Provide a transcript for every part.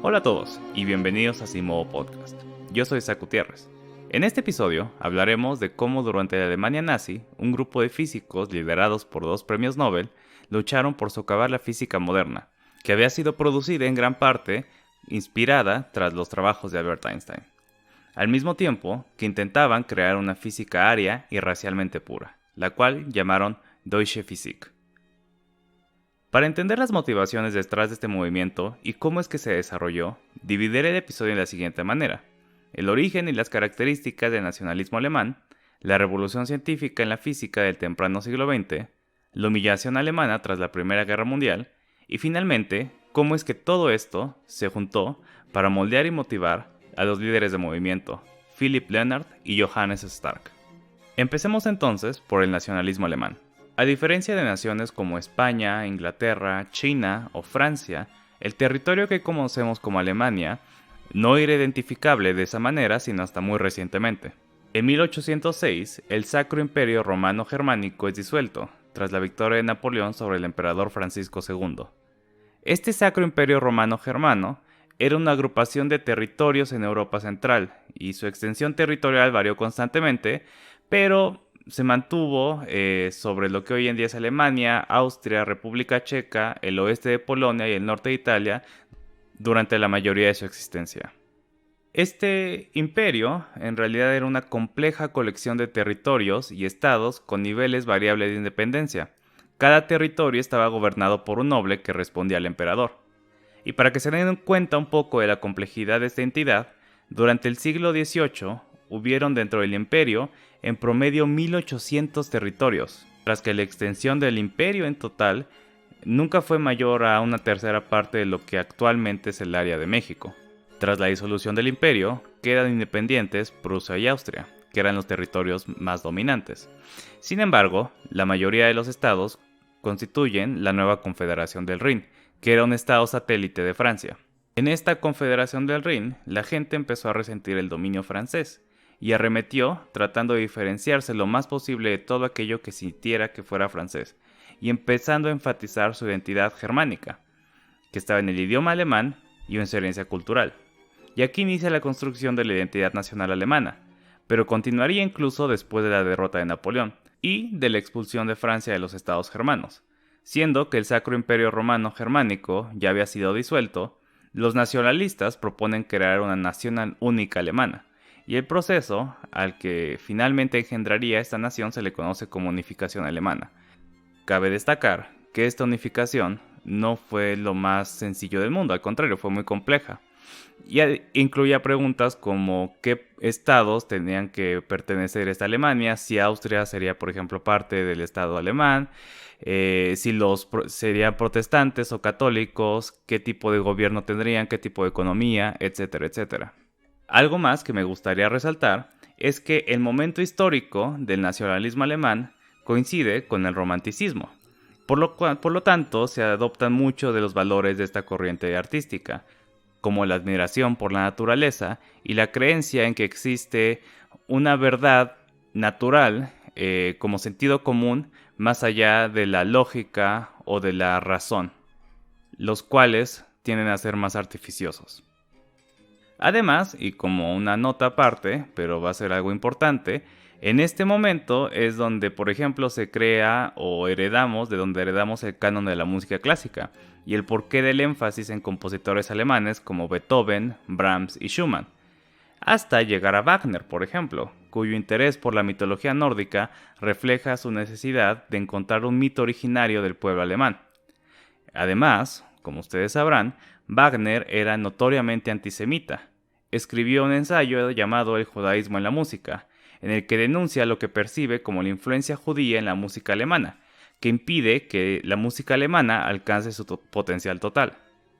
Hola a todos y bienvenidos a Simovo Podcast. Yo soy Zach Gutiérrez. En este episodio hablaremos de cómo durante la Alemania nazi, un grupo de físicos liderados por 2 premios Nobel lucharon por socavar la física moderna, que había sido producida en gran parte inspirada tras los trabajos de Albert Einstein. Al mismo tiempo que intentaban crear una física aria y racialmente pura, la cual llamaron Deutsche Physik. Para entender las motivaciones detrás de este movimiento y cómo es que se desarrolló, dividiré el episodio de la siguiente manera: el origen y las características del nacionalismo alemán, la revolución científica en la física del temprano siglo XX, la humillación alemana tras la Primera Guerra Mundial, y finalmente, cómo es que todo esto se juntó para moldear y motivar a los líderes del movimiento, Philipp Lenard y Johannes Stark. Empecemos entonces por el nacionalismo alemán. A diferencia de naciones como España, Inglaterra, China o Francia, el territorio que conocemos como Alemania no era identificable de esa manera sino hasta muy recientemente. En 1806, el Sacro Imperio Romano Germánico es disuelto, tras la victoria de Napoleón sobre el emperador Francisco II. Este Sacro Imperio Romano Germano era una agrupación de territorios en Europa Central, y su extensión territorial varió constantemente, pero se mantuvo sobre lo que hoy en día es Alemania, Austria, República Checa, el oeste de Polonia y el norte de Italia durante la mayoría de su existencia. Este imperio en realidad era una compleja colección de territorios y estados con niveles variables de independencia. Cada territorio estaba gobernado por un noble que respondía al emperador. Y para que se den cuenta un poco de la complejidad de esta entidad, durante el siglo XVIII hubieron dentro del imperio en promedio 1800 territorios, tras que la extensión del imperio en total nunca fue mayor a una tercera parte de lo que actualmente es el área de México. Tras la disolución del imperio, quedan independientes Prusia y Austria, que eran los territorios más dominantes. Sin embargo, la mayoría de los estados constituyen la nueva Confederación del Rin, que era un estado satélite de Francia. En esta Confederación del Rin, la gente empezó a resentir el dominio francés y arremetió tratando de diferenciarse lo más posible de todo aquello que sintiera que fuera francés, y empezando a enfatizar su identidad germánica, que estaba en el idioma alemán y en su herencia cultural. Y aquí inicia la construcción de la identidad nacional alemana, pero continuaría incluso después de la derrota de Napoleón y de la expulsión de Francia de los estados germanos. Siendo que el Sacro Imperio Romano Germánico ya había sido disuelto, los nacionalistas proponen crear una nación única alemana, y el proceso al que finalmente engendraría esta nación se le conoce como unificación alemana. Cabe destacar que esta unificación no fue lo más sencillo del mundo, al contrario, fue muy compleja. Y incluía preguntas como qué estados tenían que pertenecer a esta Alemania, si Austria sería, por ejemplo, parte del estado alemán, si serían protestantes o católicos, qué tipo de gobierno tendrían, qué tipo de economía, etcétera, etcétera. Algo más que me gustaría resaltar es que el momento histórico del nacionalismo alemán coincide con el romanticismo. Por lo tanto, se adoptan muchos de los valores de esta corriente artística, como la admiración por la naturaleza y la creencia en que existe una verdad natural como sentido común más allá de la lógica o de la razón, los cuales tienden a ser más artificiosos. Además, y como una nota aparte, pero va a ser algo importante, en este momento es donde, por ejemplo, se crea de donde heredamos el canon de la música clásica, y el porqué del énfasis en compositores alemanes como Beethoven, Brahms y Schumann, hasta llegar a Wagner, por ejemplo, cuyo interés por la mitología nórdica refleja su necesidad de encontrar un mito originario del pueblo alemán. Además, como ustedes sabrán, Wagner era notoriamente antisemita. Escribió un ensayo llamado El judaísmo en la música, en el que denuncia lo que percibe como la influencia judía en la música alemana, que impide que la música alemana alcance su potencial total.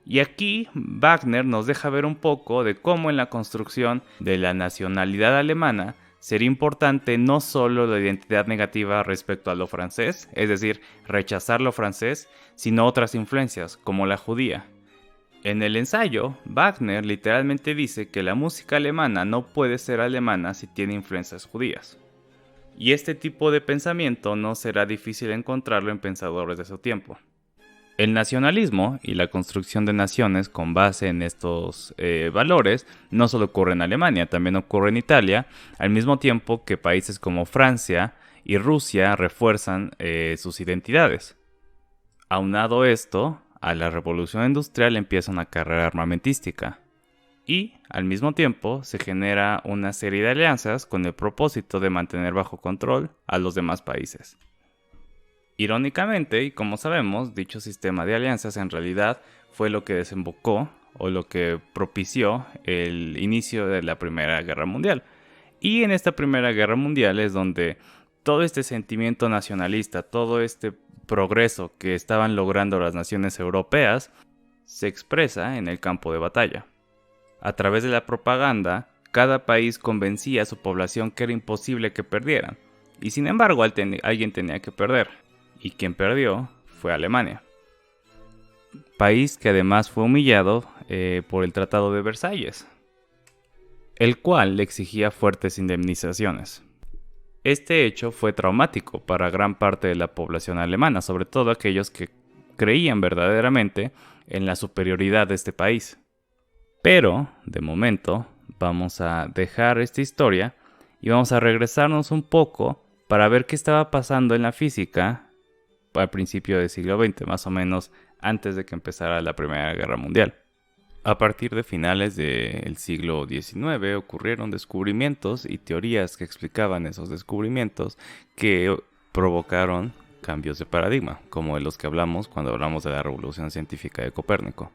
Y aquí Wagner nos deja ver un poco de cómo en la construcción de la nacionalidad alemana sería importante no solo la identidad negativa respecto a lo francés, es decir, rechazar lo francés, sino otras influencias, como la judía. En el ensayo, Wagner literalmente dice que la música alemana no puede ser alemana si tiene influencias judías. Y este tipo de pensamiento no será difícil encontrarlo en pensadores de su tiempo. El nacionalismo y la construcción de naciones con base en estos valores no solo ocurre en Alemania, también ocurre en Italia, al mismo tiempo que países como Francia y Rusia refuerzan sus identidades. Aunado esto, a la revolución industrial empieza una carrera armamentística y, al mismo tiempo, se genera una serie de alianzas con el propósito de mantener bajo control a los demás países. Irónicamente, y como sabemos, dicho sistema de alianzas en realidad fue lo que desembocó o lo que propició el inicio de la Primera Guerra Mundial. Y en esta Primera Guerra Mundial es donde todo este sentimiento nacionalista, todo este progreso que estaban logrando las naciones europeas, se expresa en el campo de batalla. A través de la propaganda, cada país convencía a su población que era imposible que perdieran, y sin embargo alguien tenía que perder. Y quien perdió fue Alemania. País que además fue humillado por el Tratado de Versalles, el cual le exigía fuertes indemnizaciones. Este hecho fue traumático para gran parte de la población alemana, sobre todo aquellos que creían verdaderamente en la superioridad de este país. Pero, de momento, vamos a dejar esta historia y vamos a regresarnos un poco para ver qué estaba pasando en la física al principio del siglo XX, más o menos antes de que empezara la Primera Guerra Mundial. A partir de finales del siglo XIX ocurrieron descubrimientos y teorías que explicaban esos descubrimientos que provocaron cambios de paradigma, como de los que hablamos cuando hablamos de la revolución científica de Copérnico.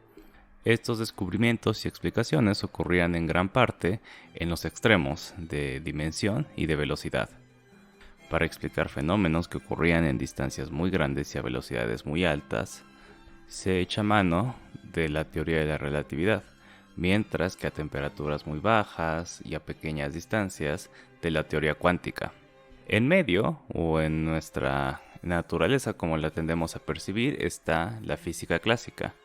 Estos descubrimientos y explicaciones ocurrían en gran parte en los extremos de dimensión y de velocidad, para explicar fenómenos que ocurrían en distancias muy grandes y a velocidades muy altas. Se echa mano de la teoría de la relatividad, mientras que a temperaturas muy bajas y a pequeñas distancias de la teoría cuántica. En medio, o en nuestra naturaleza como la tendemos a percibir, está la física clásica,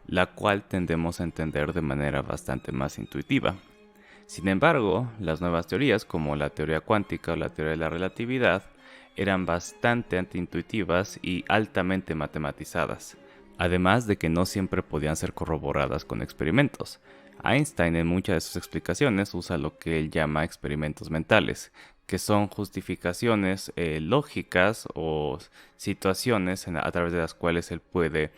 la cual tendemos a entender de manera bastante más intuitiva. Sin embargo, las nuevas teorías, como la teoría cuántica o la teoría de la relatividad, eran bastante antiintuitivas y altamente matematizadas, además de que no siempre podían ser corroboradas con experimentos. Einstein en muchas de sus explicaciones usa lo que él llama experimentos mentales, que son justificaciones lógicas o situaciones a través de las cuales él puede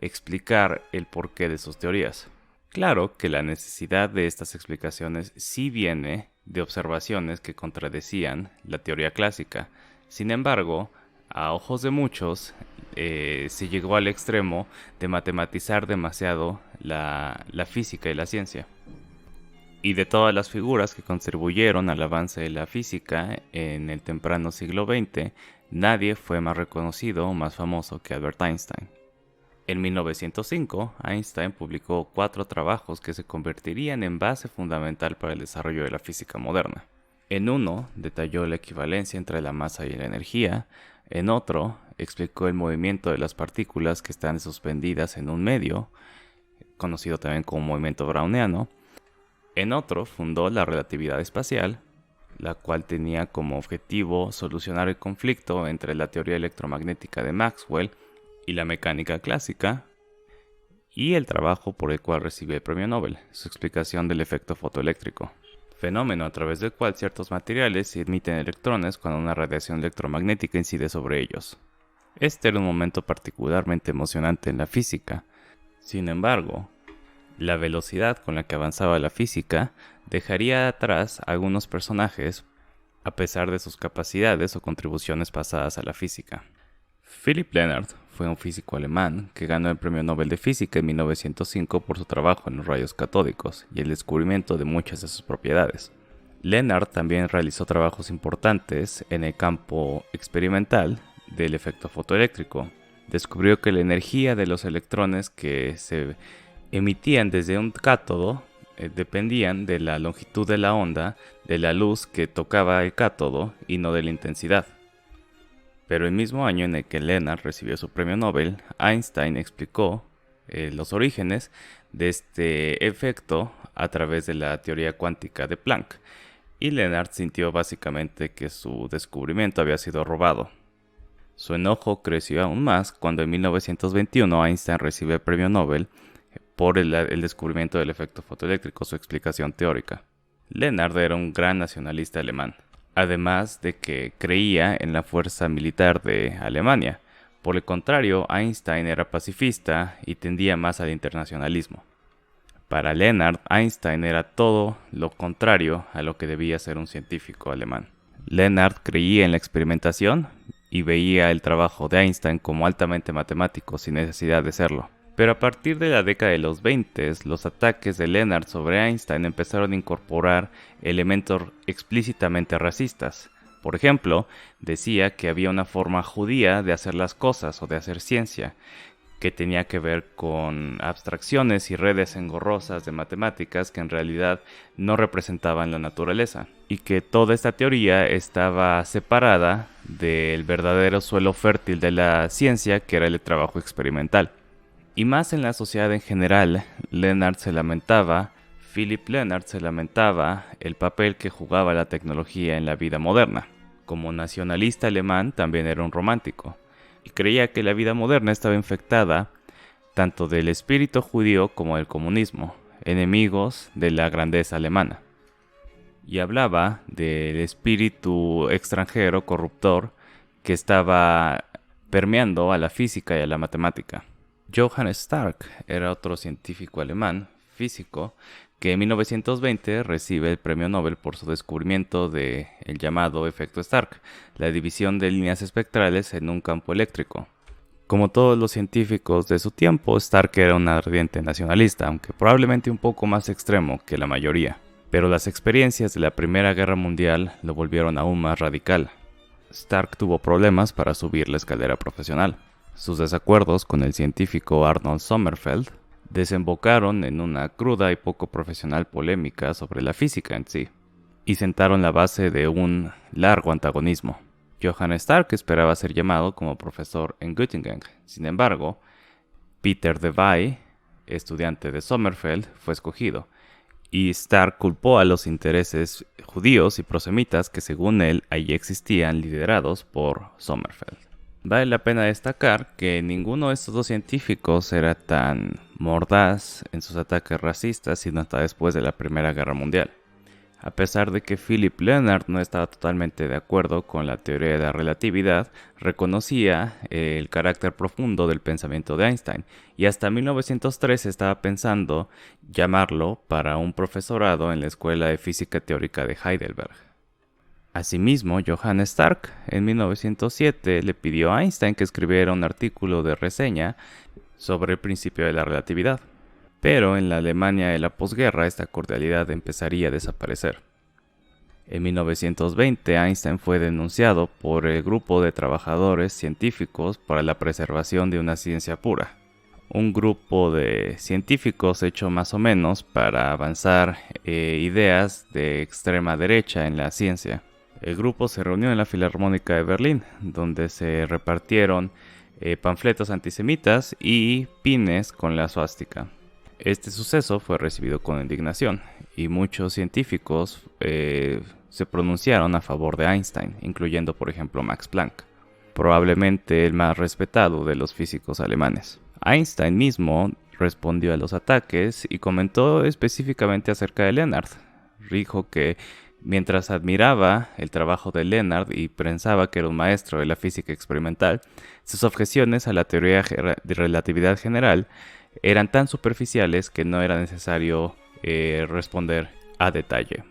explicar el porqué de sus teorías. Claro que la necesidad de estas explicaciones sí viene de observaciones que contradecían la teoría clásica. Sin embargo, a ojos de muchos, se llegó al extremo de matematizar demasiado la física y la ciencia. Y de todas las figuras que contribuyeron al avance de la física en el temprano siglo XX, nadie fue más reconocido o más famoso que Albert Einstein. En 1905, Einstein publicó 4 trabajos que se convertirían en base fundamental para el desarrollo de la física moderna. En uno, detalló la equivalencia entre la masa y la energía. En otro, explicó el movimiento de las partículas que están suspendidas en un medio, conocido también como movimiento browniano. En otro, fundó la relatividad espacial, la cual tenía como objetivo solucionar el conflicto entre la teoría electromagnética de Maxwell y la mecánica clásica, y el trabajo por el cual recibió el premio Nobel, su explicación del efecto fotoeléctrico, fenómeno a través del cual ciertos materiales emiten electrones cuando una radiación electromagnética incide sobre ellos. Este era un momento particularmente emocionante en la física. Sin embargo, la velocidad con la que avanzaba la física dejaría atrás a algunos personajes a pesar de sus capacidades o contribuciones pasadas a la física. Philipp Lenard fue un físico alemán que ganó el Premio Nobel de Física en 1905 por su trabajo en los rayos catódicos y el descubrimiento de muchas de sus propiedades. Lenard también realizó trabajos importantes en el campo experimental del efecto fotoeléctrico. Descubrió que la energía de los electrones que se emitían desde un cátodo dependían de la longitud de la onda de la luz que tocaba el cátodo y no de la intensidad. Pero el mismo año en el que Lenard recibió su premio Nobel, Einstein explicó los orígenes de este efecto a través de la teoría cuántica de Planck, y Lenard sintió básicamente que su descubrimiento había sido robado. Su enojo creció aún más cuando en 1921 Einstein recibe el premio Nobel por el descubrimiento del efecto fotoeléctrico, su explicación teórica. Lennart era un gran nacionalista alemán, además de que creía en la fuerza militar de Alemania. Por el contrario, Einstein era pacifista y tendía más al internacionalismo. Para Lennart, Einstein era todo lo contrario a lo que debía ser un científico alemán. Lennart creía en la experimentación y veía el trabajo de Einstein como altamente matemático sin necesidad de serlo. Pero a partir de la década de los 20, los ataques de Lennart sobre Einstein empezaron a incorporar elementos explícitamente racistas. Por ejemplo, decía que había una forma judía de hacer las cosas o de hacer ciencia, que tenía que ver con abstracciones y redes engorrosas de matemáticas que en realidad no representaban la naturaleza, y que toda esta teoría estaba separada del verdadero suelo fértil de la ciencia, que era el trabajo experimental. Y más en la sociedad en general, Philipp Lennart se lamentaba el papel que jugaba la tecnología en la vida moderna. Como nacionalista alemán también era un romántico, y creía que la vida moderna estaba infectada tanto del espíritu judío como del comunismo, enemigos de la grandeza alemana. Y hablaba del espíritu extranjero corruptor que estaba permeando a la física y a la matemática. Johannes Stark era otro científico alemán, físico, que en 1920 recibe el premio Nobel por su descubrimiento del llamado efecto Stark, la división de líneas espectrales en un campo eléctrico. Como todos los científicos de su tiempo, Stark era un ardiente nacionalista, aunque probablemente un poco más extremo que la mayoría. Pero las experiencias de la Primera Guerra Mundial lo volvieron aún más radical. Stark tuvo problemas para subir la escalera profesional. Sus desacuerdos con el científico Arnold Sommerfeld desembocaron en una cruda y poco profesional polémica sobre la física en sí, y sentaron la base de un largo antagonismo. Johannes Stark esperaba ser llamado como profesor en Göttingen. Sin embargo, Peter Debye, estudiante de Sommerfeld, fue escogido, y Stark culpó a los intereses judíos y prosemitas que según él allí existían, liderados por Sommerfeld. Vale la pena destacar que ninguno de estos dos científicos era tan mordaz en sus ataques racistas sino hasta después de la Primera Guerra Mundial. A pesar de que Philipp Lennart no estaba totalmente de acuerdo con la teoría de la relatividad, reconocía el carácter profundo del pensamiento de Einstein, y hasta 1903 estaba pensando llamarlo para un profesorado en la Escuela de Física Teórica de Heidelberg. Asimismo, Johannes Stark en 1907 le pidió a Einstein que escribiera un artículo de reseña sobre el principio de la relatividad. Pero en la Alemania de la posguerra esta cordialidad empezaría a desaparecer. En 1920 Einstein fue denunciado por el Grupo de Trabajadores Científicos para la Preservación de una Ciencia Pura, un grupo de científicos hecho más o menos para avanzar ideas de extrema derecha en la ciencia. El grupo se reunió en la Filarmónica de Berlín, donde se repartieron panfletos antisemitas y pines con la suástica. Este suceso fue recibido con indignación, y muchos científicos se pronunciaron a favor de Einstein, incluyendo por ejemplo Max Planck, probablemente el más respetado de los físicos alemanes. Einstein mismo respondió a los ataques y comentó específicamente acerca de Lennart. Dijo que mientras admiraba el trabajo de Lennart y pensaba que era un maestro de la física experimental, sus objeciones a la teoría de relatividad general eran tan superficiales que no era necesario responder a detalle.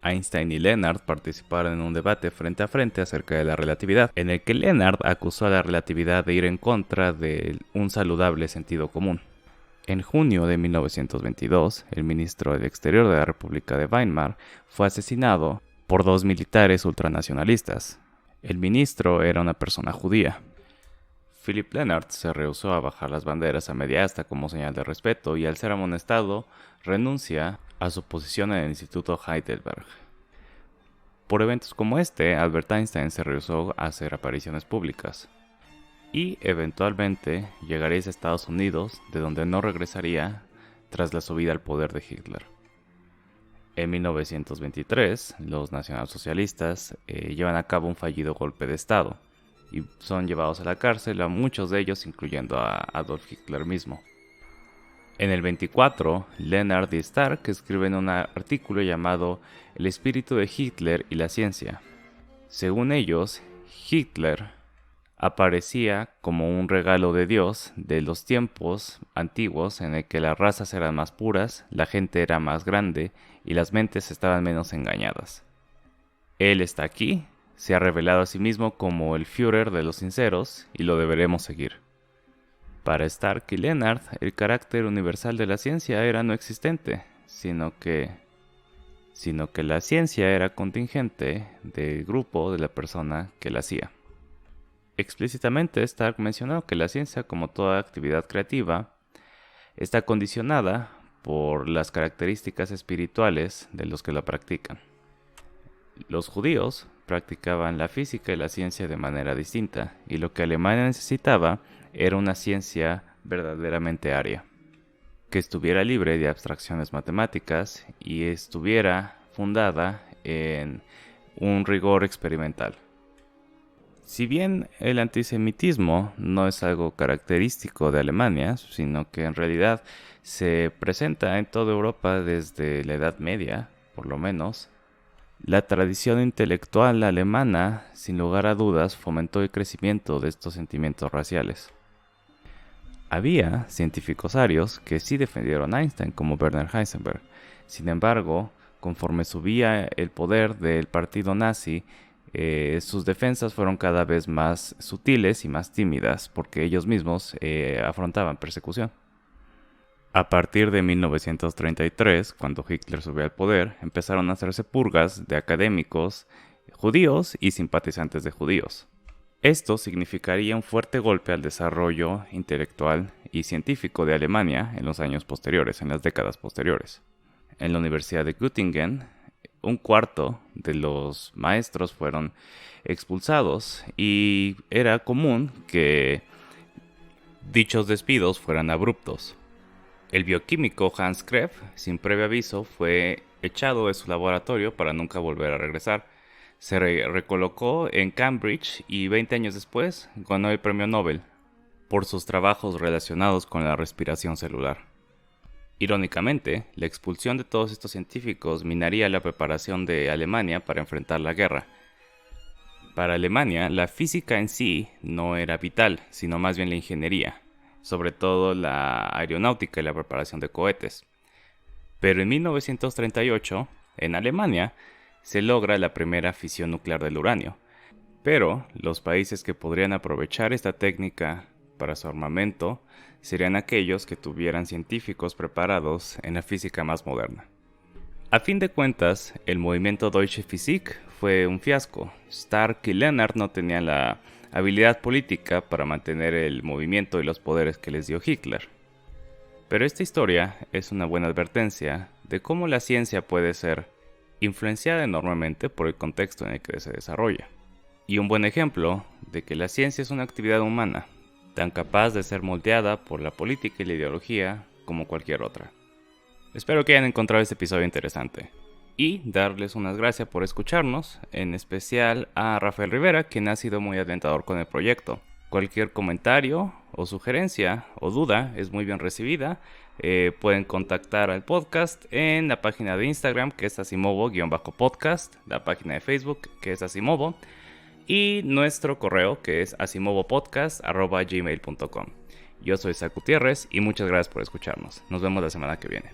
Einstein y Lennart participaron en un debate frente a frente acerca de la relatividad, en el que Lennart acusó a la relatividad de ir en contra de un saludable sentido común. En junio de 1922, el ministro del Exterior de la República de Weimar fue asesinado por dos militares ultranacionalistas. El ministro era una persona judía. Philipp Lennart se rehusó a bajar las banderas a media asta como señal de respeto, y al ser amonestado, renuncia a su posición en el Instituto Heidelberg. Por eventos como este, Albert Einstein se rehusó a hacer apariciones públicas, y eventualmente llegaría a Estados Unidos, de donde no regresaría tras la subida al poder de Hitler. En 1923, los nacionalsocialistas llevan a cabo un fallido golpe de Estado, y son llevados a la cárcel, a muchos de ellos incluyendo a Adolf Hitler mismo. En el 24, Leonard y Stark escriben un artículo llamado El espíritu de Hitler y la ciencia. Según ellos, Hitler aparecía como un regalo de Dios de los tiempos antiguos en el que las razas eran más puras, la gente era más grande y las mentes estaban menos engañadas. Él está aquí, se ha revelado a sí mismo como el Führer de los sinceros y lo deberemos seguir. Para Stark y Leonard, el carácter universal de la ciencia era no existente, sino que la ciencia era contingente del grupo de la persona que la hacía. Explícitamente, Stark mencionó que la ciencia, como toda actividad creativa, está condicionada por las características espirituales de los que la practican. Los judíos practicaban la física y la ciencia de manera distinta, y lo que Alemania necesitaba era una ciencia verdaderamente aria, que estuviera libre de abstracciones matemáticas y estuviera fundada en un rigor experimental. Si bien el antisemitismo no es algo característico de Alemania, sino que en realidad se presenta en toda Europa desde la Edad Media, por lo menos, la tradición intelectual alemana, sin lugar a dudas, fomentó el crecimiento de estos sentimientos raciales. Había científicos arios que sí defendieron a Einstein, como Werner Heisenberg. Sin embargo, conforme subía el poder del partido nazi, sus defensas fueron cada vez más sutiles y más tímidas, porque ellos mismos afrontaban persecución. A partir de 1933, cuando Hitler subió al poder, empezaron a hacerse purgas de académicos judíos y simpatizantes de judíos. Esto significaría un fuerte golpe al desarrollo intelectual y científico de Alemania en los años posteriores, en las décadas posteriores. En la Universidad de Göttingen, un cuarto de los maestros fueron expulsados y era común que dichos despidos fueran abruptos. El bioquímico Hans Krebs, sin previo aviso, fue echado de su laboratorio para nunca volver a regresar. Se recolocó en Cambridge y 20 años después ganó el premio Nobel por sus trabajos relacionados con la respiración celular. Irónicamente, la expulsión de todos estos científicos minaría la preparación de Alemania para enfrentar la guerra. Para Alemania, la física en sí no era vital, sino más bien la ingeniería, sobre todo la aeronáutica y la preparación de cohetes. Pero en 1938, en Alemania, se logra la primera fisión nuclear del uranio. Pero los países que podrían aprovechar esta técnica para su armamento serían aquellos que tuvieran científicos preparados en la física más moderna. A fin de cuentas, el movimiento Deutsche Physik fue un fiasco. Stark y Leonard no tenían la habilidad política para mantener el movimiento y los poderes que les dio Hitler. Pero esta historia es una buena advertencia de cómo la ciencia puede ser influenciada enormemente por el contexto en el que se desarrolla. Y un buen ejemplo de que la ciencia es una actividad humana, tan capaz de ser moldeada por la política y la ideología como cualquier otra. Espero que hayan encontrado este episodio interesante. Y darles unas gracias por escucharnos, en especial a Rafael Rivera, quien ha sido muy alentador con el proyecto. Cualquier comentario o sugerencia o duda es muy bien recibida. Pueden contactar al podcast en la página de Instagram, que es asimovo-podcast, la página de Facebook, que es asimovo, y nuestro correo, que es asimovopodcast@gmail.com. Yo soy Isaac Gutiérrez y muchas gracias por escucharnos. Nos vemos la semana que viene.